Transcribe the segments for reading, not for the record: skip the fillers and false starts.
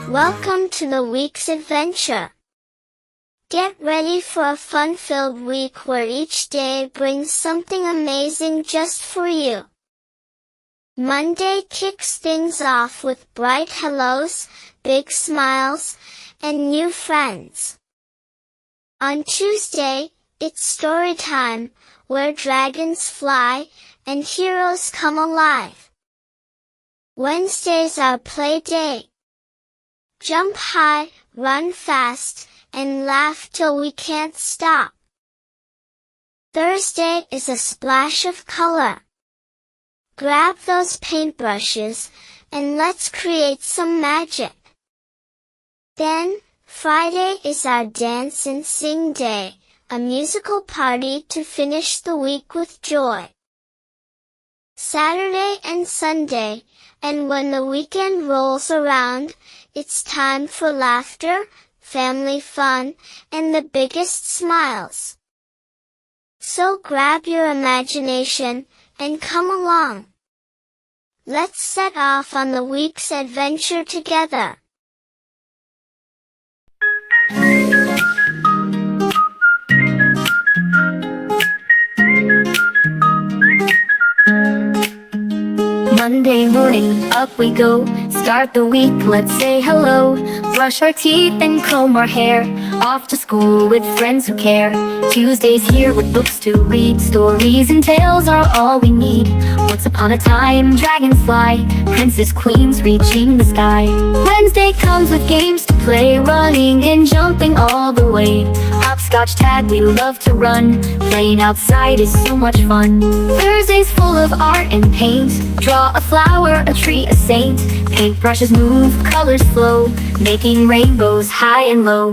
Welcome to the week's adventure. Get ready for a fun-filled week where each day brings something amazing just for you. Monday kicks things off with bright hellos, big smiles, and new friends. On Tuesday, it's story time, where dragons fly, and heroes come alive. Wednesday's our play day. Jump high, run fast, and laugh till we can't stop. Thursday is a splash of color. Grab those paintbrushes, and let's create some magic. Then, Friday is our dance and sing day, a musical party to finish the week with joy. Saturday and Sunday, and when the weekend rolls around, it's time for laughter, family fun, and the biggest smiles. So grab your imagination, and come along. Let's set off on the week's adventure together. Monday morning, up we go. Start the week, let's say hello. Brush our teeth and comb our hair. Off to school with friends who care. Tuesday's here with books to read. Stories and tales are all we need. Once upon a time, dragons fly. Princes, queens reaching the sky. Wednesday comes with games to play. Running and jumping all the way. Hopscotch, tag, we love to run. Playing outside is so much fun. Thursday's full of art and paint. Draw a flower, a tree, a saint. Paintbrushes move, colors flow, making rainbows high and low.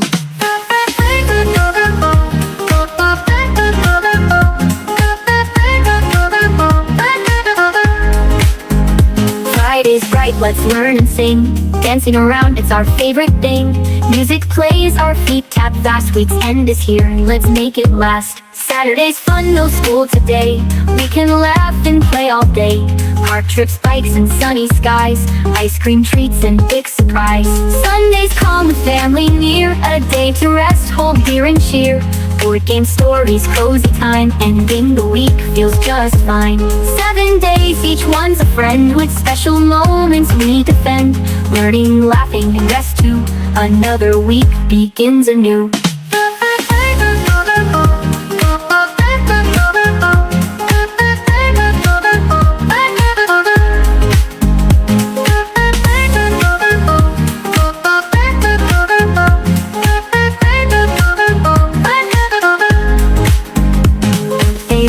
Friday's bright, let's learn and sing. Dancing around, it's our favorite thing. Music plays, our feet tap fast. Week's end is here, let's make it last. Saturday's fun, no school today. We can laugh and play all day. Park trips, bikes, and sunny skies. Ice cream treats and big surprise. Sunday's calm with family near. A day to rest, hold dear and cheer. Board game stories, cozy time. Ending the week feels just fine. 7 days, each one's a friend. With special moments we defend. Learning, laughing, and rest too. Another week begins anew.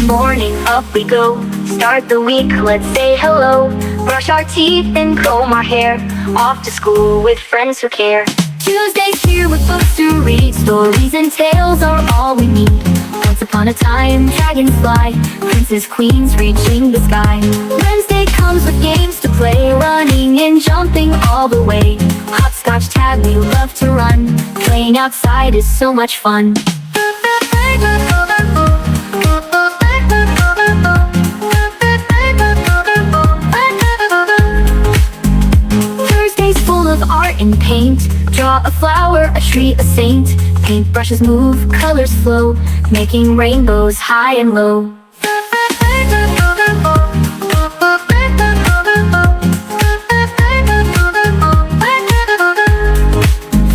Morning, up we go. Start the week, let's say hello. Brush our teeth and comb our hair. Off to school with friends who care. Tuesday's here with books to read. Stories and tales are all we need. Once upon a time, dragons fly. Princes, queens reaching the sky. Wednesday comes with games to play. Running and jumping all the way. Hopscotch, tag, we love to run. Playing outside is so much fun. Thursday's full of art and paint. Draw a flower, a tree, a saint. Paintbrushes move, colors flow, making rainbows high and low.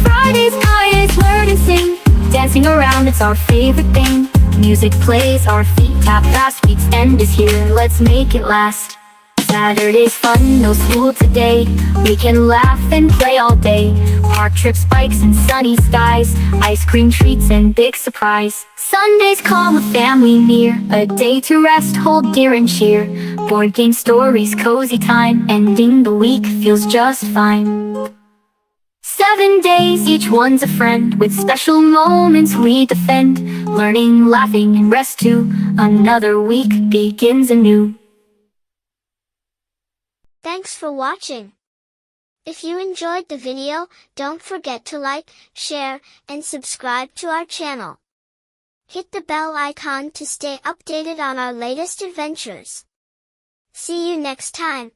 Friday's Fridays, learn and sing. Dancing around, it's our favorite thing. Music plays, our feet tap fast. Week's end is here, let's make it last. Saturday's fun, no school today. We can laugh and play all day. Park trips, bikes, and sunny skies. Ice cream treats and big surprise. Sunday's calm with family near. A day to rest, hold dear and cheer. Board game stories, cozy time. Ending the week feels just fine. 7 days, each one's a friend. With special moments we defend. Learning, laughing, and rest too. Another week begins anew. Thanks for watching. If you enjoyed the video, don't forget to like, share, and subscribe to our channel. Hit the bell icon to stay updated on our latest adventures. See you next time.